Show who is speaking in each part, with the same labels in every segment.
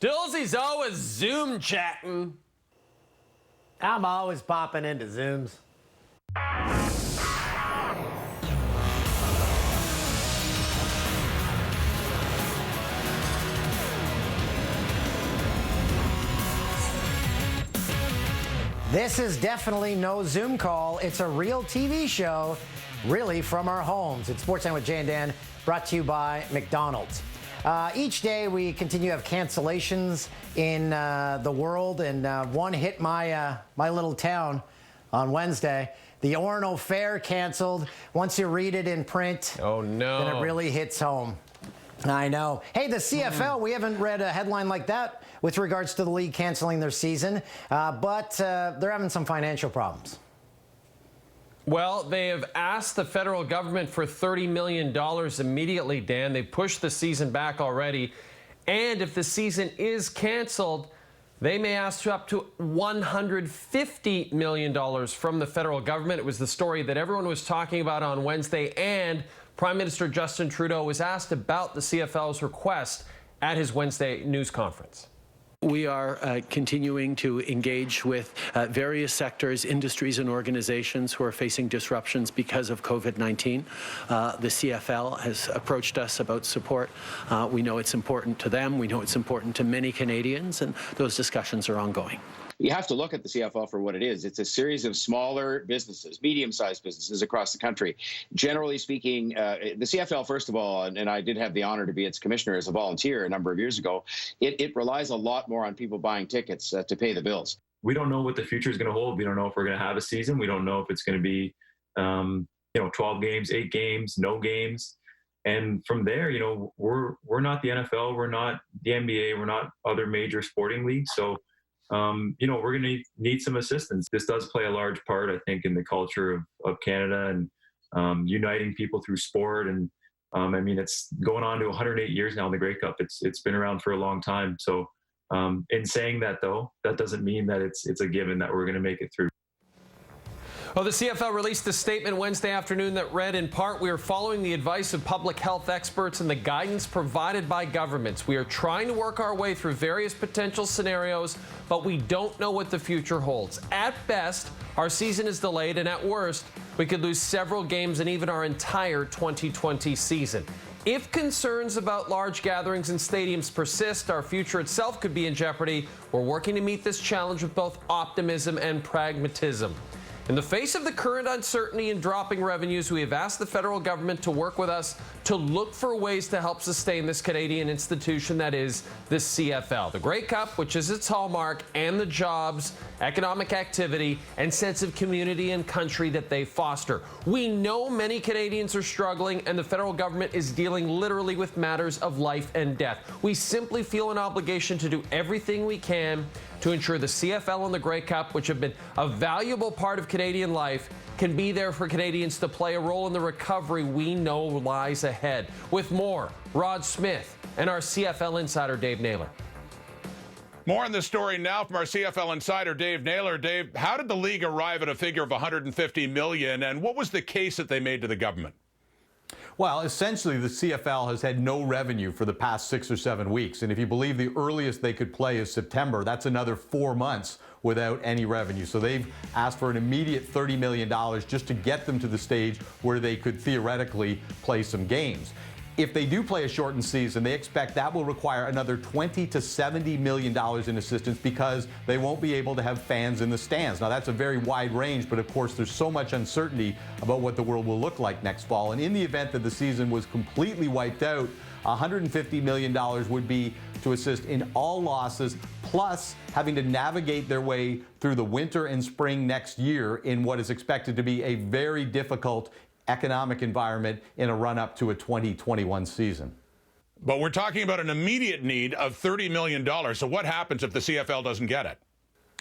Speaker 1: Dillsy's always Zoom chatting.
Speaker 2: I'm always popping into Zooms. This is definitely no Zoom call. It's a real TV show, really from our homes. It's Sportsline with Jay and Dan, brought to you by McDonald's. Each day we continue to have cancellations in the world, and one hit my little town on Wednesday. The Orono Fair canceled. Once you read it in print,
Speaker 1: oh no,
Speaker 2: then it really hits home. I know. Hey, the CFL, we haven't read a headline like that with regards to the league canceling their season, but they're having some financial problems.
Speaker 1: Well, they have asked the federal government for $30 million immediately, Dan. They pushed the season back already. And if the season is canceled, they may ask up to $150 million from the federal government. It was the story that everyone was talking about on Wednesday, and Prime Minister Justin Trudeau was asked about the CFL's request at his Wednesday news conference.
Speaker 3: We are continuing to engage with various sectors, industries, and organizations who are facing disruptions because of COVID-19. The CFL has approached us about support. We know it's important to them. We know it's important to many Canadians, and those discussions are ongoing.
Speaker 4: You have to look at the CFL for what it is. It's a series of smaller businesses, medium-sized businesses across the country. Generally speaking, the CFL, first of all, and I did have the honor to be its commissioner as a volunteer a number of years ago, it relies a lot more on people buying tickets to pay the bills.
Speaker 5: We don't know what the future is going to hold. We don't know if we're going to have a season. We don't know if it's going to be, 12 games, 8 games, no games. And from there, we're not the NFL, we're not the NBA, we're not other major sporting leagues. So we're going to need some assistance. This does play a large part, I think, in the culture of Canada and uniting people through sport. And it's going on to 108 years now in the Grey Cup. It's been around for a long time. So in saying that, though, that doesn't mean that it's a given that we're going to make it through.
Speaker 1: Well, the CFL released a statement Wednesday afternoon that read, in part, we are following the advice of public health experts and the guidance provided by governments. We are trying to work our way through various potential scenarios, but we don't know what the future holds. At best, our season is delayed, and at worst, we could lose several games and even our entire 2020 season. If concerns about large gatherings and stadiums persist, our future itself could be in jeopardy. We're working to meet this challenge with both optimism and pragmatism. In the face of the current uncertainty in dropping revenues, we have asked the federal government to work with us to look for ways to help sustain this Canadian institution that is the CFL. The Grey Cup, which is its hallmark, and the jobs, economic activity, and sense of community and country that they foster. We know many Canadians are struggling, and the federal government is dealing literally with matters of life and death. We simply feel an obligation to do everything we can to ensure the CFL and the Grey Cup, which have been a valuable part of Canadian life, can be there for Canadians to play a role in the recovery we know lies ahead. With more, Rod Smith and our CFL insider, Dave Naylor.
Speaker 6: More on this story now from our CFL insider, Dave Naylor. Dave, how did the league arrive at a figure of $150 million, and what was the case that they made to the government?
Speaker 7: Well, essentially, the CFL has had no revenue for the past 6 or 7 weeks. And if you believe the earliest they could play is September, that's another 4 months without any revenue. So they've asked for an immediate $30 million just to get them to the stage where they could theoretically play some games. If they do play a shortened season, they expect that will require another $20 to $70 million in assistance because they won't be able to have fans in the stands. Now, that's a very wide range, but of course, there's so much uncertainty about what the world will look like next fall. And in the event that the season was completely wiped out, $150 million would be to assist in all losses, plus having to navigate their way through the winter and spring next year in what is expected to be a very difficult economic environment in a run-up to a 2021 season.
Speaker 6: But we're talking about an immediate need of $30 million. So what happens if the CFL doesn't get it?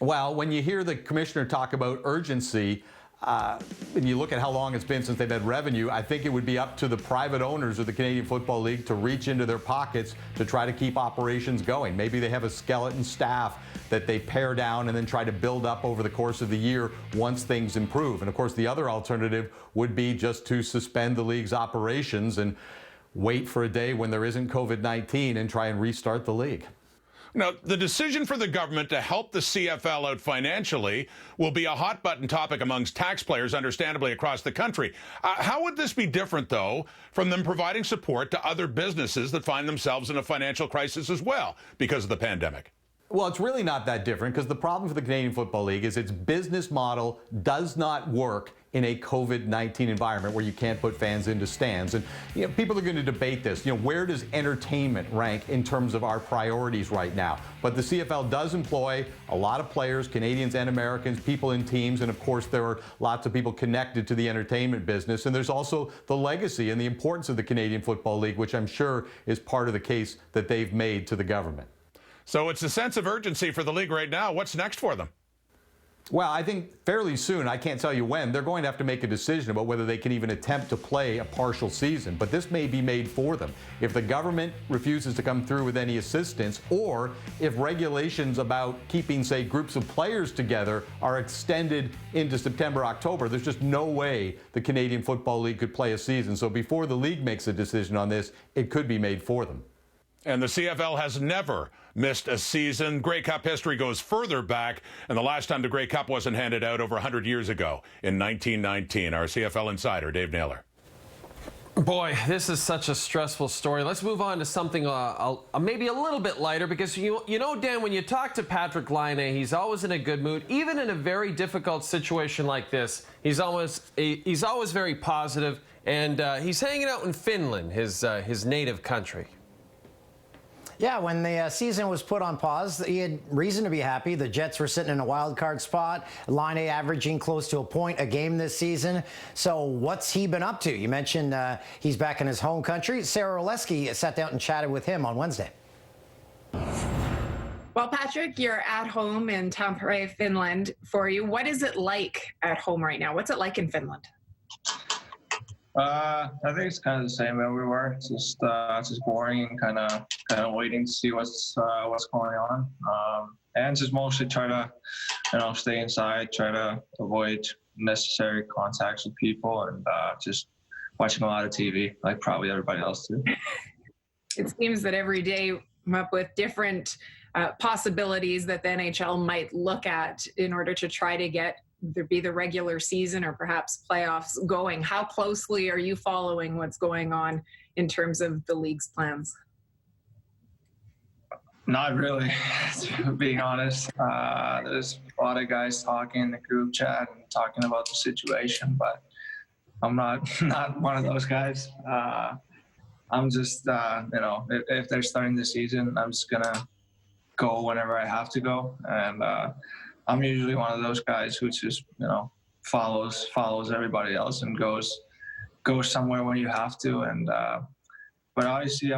Speaker 7: Well, when you hear the commissioner talk about urgency, and you look at how long it's been since they've had revenue, I think it would be up to the private owners of the Canadian Football League to reach into their pockets to try to keep operations going. Maybe they have a skeleton staff that they pare down and then try to build up over the course of the year once things improve. And of course, the other alternative would be just to suspend the league's operations and wait for a day when there isn't COVID-19 and try and restart the league.
Speaker 6: Now, the decision for the government to help the CFL out financially will be a hot-button topic amongst taxpayers, understandably, across the country. How would this be different, though, from them providing support to other businesses that find themselves in a financial crisis as well because of the pandemic?
Speaker 7: Well, it's really not that different because the problem for the Canadian Football League is its business model does not work in a COVID-19 environment where you can't put fans into stands. And people are going to debate this. Where does entertainment rank in terms of our priorities right now? But the CFL does employ a lot of players, Canadians and Americans, people in teams, and of course there are lots of people connected to the entertainment business. And there's also the legacy and the importance of the Canadian Football League, which I'm sure is part of the case that they've made to the government.
Speaker 6: So it's a sense of urgency for the league right now. What's next for them?
Speaker 7: Well, I think fairly soon, I can't tell you when, they're going to have to make a decision about whether they can even attempt to play a partial season. But this may be made for them. If the government refuses to come through with any assistance, or if regulations about keeping, say, groups of players together are extended into September, October, there's just no way the Canadian Football League could play a season. So before the league makes a decision on this, it could be made for them.
Speaker 6: And the CFL has never missed a season. Grey Cup history goes further back, and the last time the Grey Cup wasn't handed out over 100 years ago in 1919. Our CFL insider, Dave Naylor.
Speaker 1: Boy, this is such a stressful story. Let's move on to something maybe a little bit lighter, because you know, Dan, when you talk to Patrik Laine, he's always in a good mood. Even in a very difficult situation like this, he's always very positive, and he's hanging out in Finland, his native country.
Speaker 2: Yeah, when the season was put on pause, he had reason to be happy. The Jets were sitting in a wild card spot. Laine averaging close to a point a game this season. So what's he been up to? You mentioned he's back in his home country. Sarah Oleski sat down and chatted with him on Wednesday.
Speaker 8: Well, Patrik, you're at home in Tampere, Finland. For you, what is it like at home right now? What's it like in Finland?
Speaker 9: I think it's kind of the same everywhere. It's just boring and kind of waiting to see what's going on. And just mostly try to, stay inside, try to avoid necessary contacts with people, and just watching a lot of TV, like probably everybody else too.
Speaker 8: It seems that every day come up with different possibilities that the NHL might look at in order to try to get there be the regular season or perhaps playoffs going. How closely are you following what's going on in terms of the league's plans?
Speaker 9: Not really, to be honest. There's a lot of guys talking in the group chat and talking about the situation, but I'm not one of those guys. I'm just, if they're starting the season, I'm just gonna go whenever I have to go, and I'm usually one of those guys who just, follows everybody else and goes somewhere when you have to. And but obviously,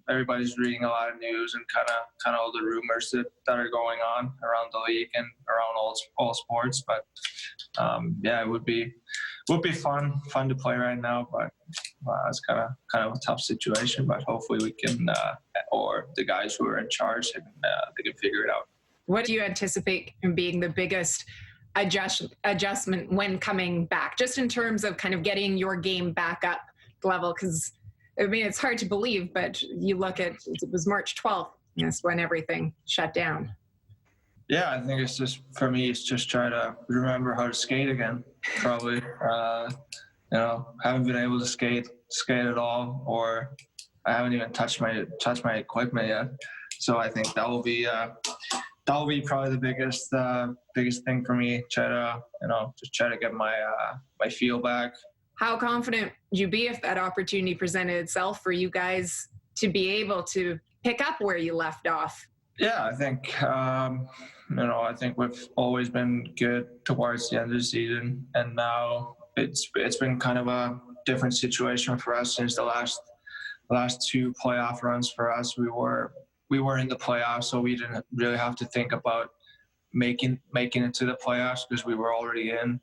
Speaker 9: everybody's reading a lot of news and kind of all the rumors that are going on around the league and around all sports. But it would be fun to play right now. But it's kind of a tough situation. But hopefully we can, or the guys who are in charge, they can figure it out.
Speaker 8: What do you anticipate being the biggest adjustment when coming back, just in terms of kind of getting your game back up level? Because, it's hard to believe, but you look at, it was March 12th, yes, when everything shut down.
Speaker 9: Yeah, I think it's just, for me, it's just try to remember how to skate again, probably. Haven't been able to skate at all, or I haven't even touched my equipment yet. So I think that will be probably the biggest thing for me. Try to get my feel back.
Speaker 8: How confident would you be if that opportunity presented itself for you guys to be able to pick up where you left off?
Speaker 9: Yeah, I think I think we've always been good towards the end of the season, and now it's been kind of a different situation for us since the last two playoff runs for us. We were in the playoffs, so we didn't really have to think about making it to the playoffs because we were already in,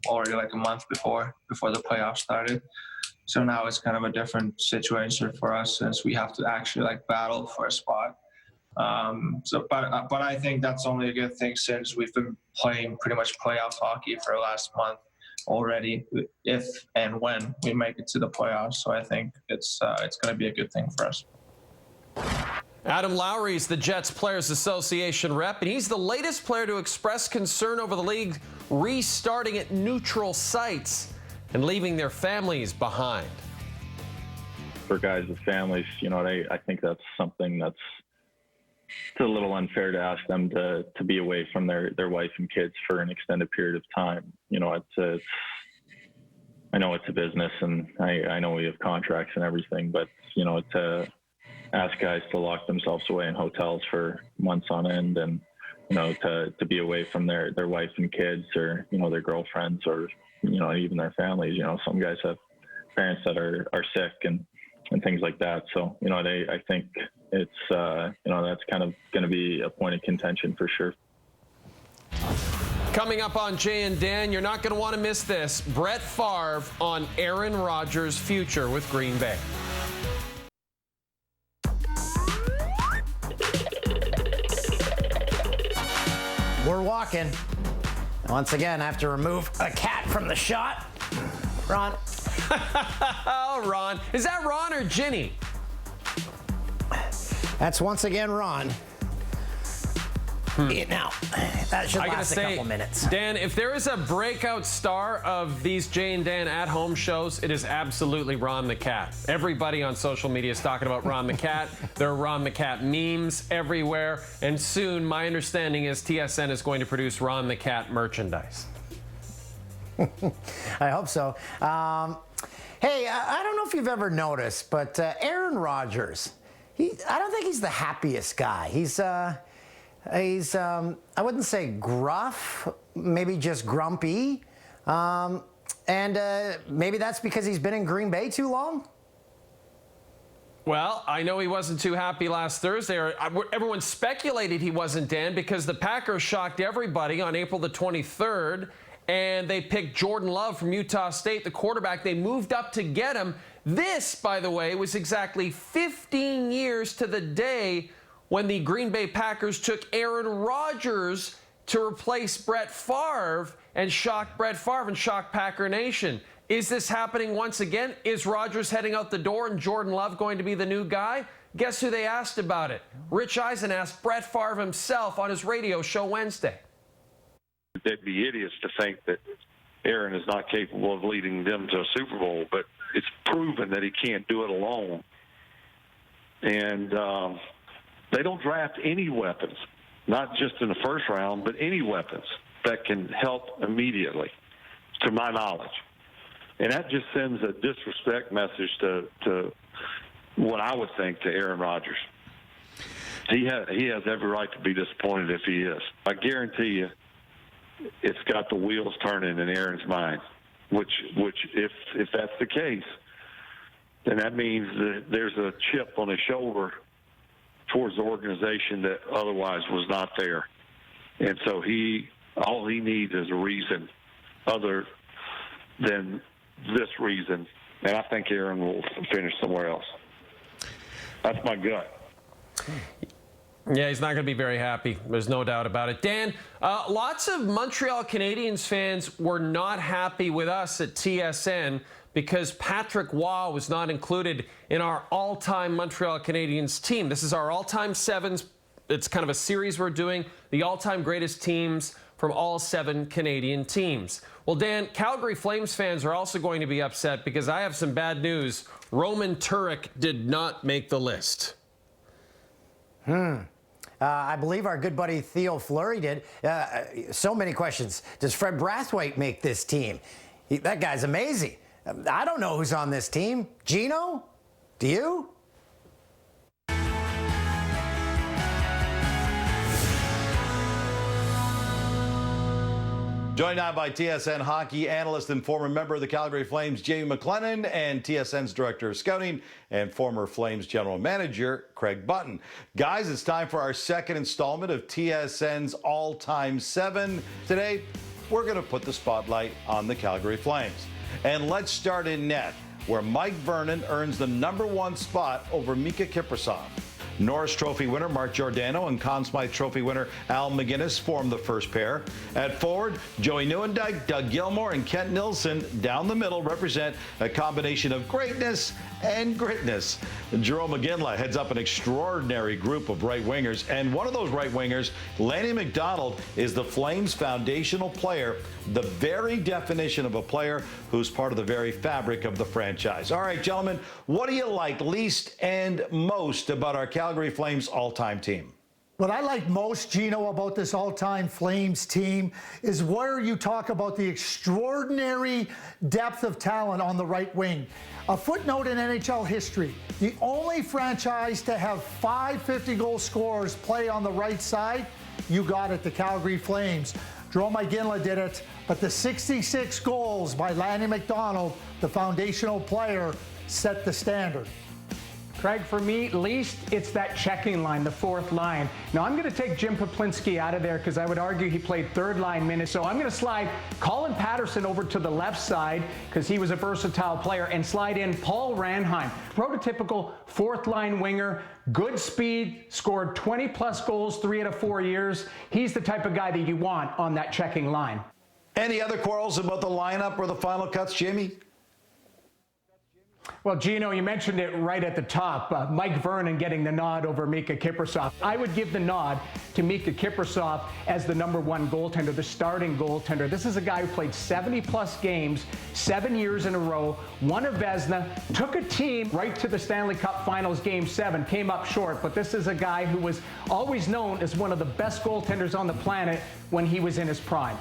Speaker 9: already like a month before the playoffs started. So now it's kind of a different situation for us since we have to actually battle for a spot. But I think that's only a good thing since we've been playing pretty much playoff hockey for the last month already, if and when we make it to the playoffs. So I think it's going to be a good thing for us.
Speaker 1: Adam Lowry is the Jets Players Association rep, and he's the latest player to express concern over the league restarting at neutral sites and leaving their families behind.
Speaker 10: For guys with families, I think that's something it's a little unfair to ask them to be away from their wife and kids for an extended period of time. I know it's a business, and I know we have contracts and everything, but to ask guys to lock themselves away in hotels for months on end, and to be away from their wife and kids, or their girlfriends, or even their families. Some guys have parents that are sick and things like that. So I think it's that's kind of going to be a point of contention for sure.
Speaker 1: Coming up on Jay and Dan, you're not going to want to miss this. Brett Favre on Aaron Rodgers' future with Green Bay.
Speaker 2: We're walking. Once again, I have to remove a cat from the shot. Ron.
Speaker 1: Oh, Ron. Is that Ron or Ginny?
Speaker 2: That's once again Ron. Now, that should last a couple minutes.
Speaker 1: Dan, if there is a breakout star of these Jay and Dan at-home shows, it is absolutely Ron the Cat. Everybody on social media is talking about Ron the Cat. There are Ron the Cat memes everywhere. And soon, my understanding is TSN is going to produce Ron the Cat merchandise.
Speaker 2: I hope so. Hey, I don't know if you've ever noticed, but Aaron Rodgers, I don't think he's the happiest guy. He's I wouldn't say gruff, maybe just grumpy. And maybe that's because he's been in Green Bay too long?
Speaker 1: Well, I know he wasn't too happy last Thursday. Everyone speculated he wasn't, Dan, because the Packers shocked everybody on April the 23rd, and they picked Jordan Love from Utah State, the quarterback. They moved up to get him. This, by the way, was exactly 15 years to the day when the Green Bay Packers took Aaron Rodgers to replace Brett Favre and shock Brett Favre and shock Packer Nation. Is this happening once again? Is Rodgers heading out the door and Jordan Love going to be the new guy? Guess who they asked about it? Rich Eisen asked Brett Favre himself on his radio show Wednesday.
Speaker 11: They'd be idiots to think that Aaron is not capable of leading them to a Super Bowl, but it's proven that he can't do it alone. And they don't draft any weapons, not just in the first round, but any weapons that can help immediately, to my knowledge. And that just sends a disrespect message to what I would think to Aaron Rodgers. He has every right to be disappointed if he is. I guarantee you it's got the wheels turning in Aaron's mind, which if that's the case, then that means that there's a chip on his shoulder towards the organization that otherwise was not there. And so all he needs is a reason other than this reason. And I think Aaron will finish somewhere else. That's my gut.
Speaker 1: Yeah, he's not going to be very happy. There's no doubt about it. Dan, lots of Montreal Canadiens fans were not happy with us at TSN because Patrick Waugh was not included in our all-time Montreal Canadiens team. This is our all-time sevens. It's kind of a series we're doing, the all-time greatest teams from all 7 Canadian teams. Well, Dan, Calgary Flames fans are also going to be upset because I have some bad news. Roman Turek did not make the list.
Speaker 2: I believe our good buddy Theo Fleury did. So many questions. Does Fred Brathwaite make this team? That guy's amazing. I don't know who's on this team. Gino? Do you?
Speaker 12: Joined now by TSN hockey analyst and former member of the Calgary Flames, Jamie McLennan, and TSN's director of scouting and former Flames general manager, Craig Button. Guys, it's time for our second installment of TSN's All-Time 7. Today, we're going to put the spotlight on the Calgary Flames. And let's start in net, where Mike Vernon earns the #1 spot over Mika Kiprusoff. Norris Trophy winner Mark Giordano and Conn Smythe Trophy winner Al McGuinness formed the first pair. At forward, Joey Nieuwendyk, Doug Gilmour, and Kent Nilsson down the middle represent a combination of greatness and gritness. Jerome McGinley heads up an extraordinary group of right wingers, and one of those right wingers, Lanny McDonald, is the Flames' foundational player, the very definition of a player who's part of the very fabric of the franchise. All right, gentlemen, what do you like least and most about our Calgary Flames all-time team?
Speaker 13: What I like most, Gino, about this all-time Flames team is where you talk about the extraordinary depth of talent on the right wing. A footnote in NHL history, the only franchise to have 5 50-goal scorers play on the right side, you got it, the Calgary Flames. Jerome McGinley did it, but the 66 goals by Lanny McDonald, the foundational player, set the standard.
Speaker 14: Craig, for me, least, it's that checking line, the fourth line. Now, I'm going to take Jim Poplinski out of there because I would argue he played third line minutes. So I'm going to slide Colin Patterson over to the left side because he was a versatile player, and slide in Paul Ranheim, prototypical fourth line winger, good speed, scored 20-plus goals 3 out of 4 years. He's the type of guy that you want on that checking line.
Speaker 12: Any other quarrels about the lineup or the final cuts, Jamie?
Speaker 14: Well, Gino, you mentioned it right at the top. Mike Vernon getting the nod over Mika Kiprusoff. I would give the nod to Mika Kiprusoff as the #1 goaltender, the starting goaltender. This is a guy who played 70-plus games, 7 years in a row, won a Vezina, took a team right to the Stanley Cup Finals Game 7, came up short. But this is a guy who was always known as one of the best goaltenders on the planet when he was in his prime.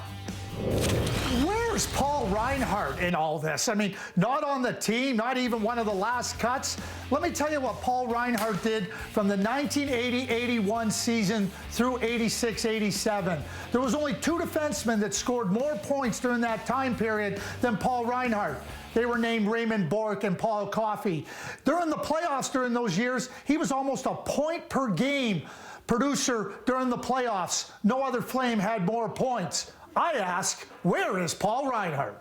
Speaker 13: Where's Paul Reinhart in all this? I mean, not on the team, not even one of the last cuts. Let me tell you what Paul Reinhart did from the 1980-81 season through 86-87. There was only 2 defensemen that scored more points during that time period than Paul Reinhart. They were named Raymond Bourque and Paul Coffey. During the playoffs during those years, he was almost a point per game producer during the playoffs. No other Flame had more points. I ask, where is Paul Reinhart?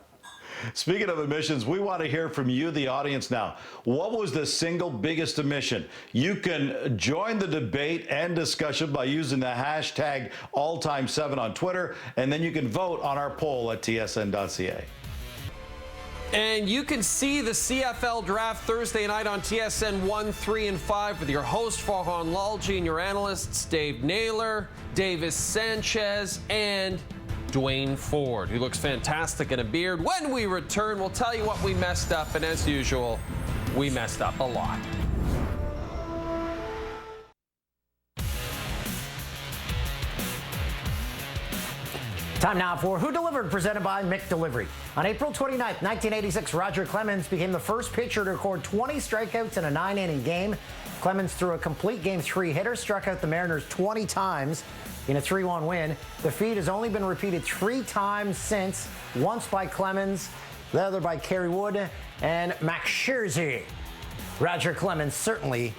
Speaker 12: Speaking of omissions, we want to hear from you, the audience, now. What was the single biggest omission? You can join the debate and discussion by using the hashtag #AllTime7 on Twitter, and then you can vote on our poll at tsn.ca.
Speaker 1: And you can see the CFL draft Thursday night on TSN 1, 3, and 5 with your host, Farhan Lalji, and your analysts, Dave Naylor, Davis Sanchez, and Dwayne Ford, who looks fantastic in a beard. When we return, we'll tell you what we messed up, and as usual, we messed up a lot.
Speaker 2: Time now for Who Delivered, presented by McDelivery. On April 29th, 1986, Roger Clemens became the first pitcher to record 20 strikeouts in a 9-inning game. Clemens threw a complete Game 3 hitter, struck out the Mariners 20 times in a 3-1 win. The feat has only been repeated 3 times since, once by Clemens, the other by Kerry Wood and Max Scherzer. Roger Clemens certainly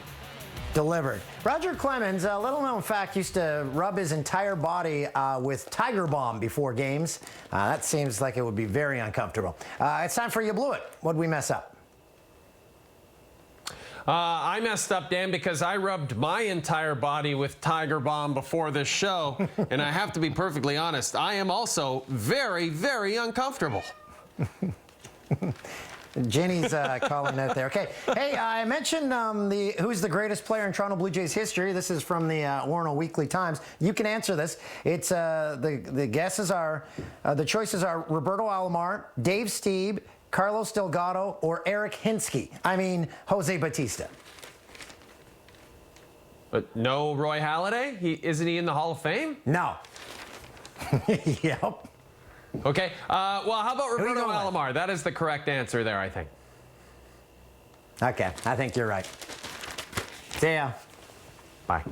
Speaker 2: delivered. Roger Clemens, a little-known fact, used to rub his entire body with Tiger Balm before games. That seems like it would be very uncomfortable. It's time for You Blew It. What'd we mess up?
Speaker 1: I messed up, Dan, because I rubbed my entire body with Tiger Balm before this show, and I have to be perfectly honest, I am also very, very uncomfortable.
Speaker 2: Jenny's calling out there. Okay. Hey, I mentioned who's the greatest player in Toronto Blue Jays history. This is from the Orono Weekly Times. You can answer this. It's the guesses are the choices are Roberto Alomar, Dave Stieb, Carlos Delgado, or Eric Hinsky. I mean, Jose Bautista.
Speaker 1: But no Roy Halladay? Isn't he in the Hall of Fame?
Speaker 2: No. Yep.
Speaker 1: Okay. Well, how about Roberto Alomar? That is the correct answer there, I think.
Speaker 2: Okay. I think you're right. See ya.
Speaker 1: Bye.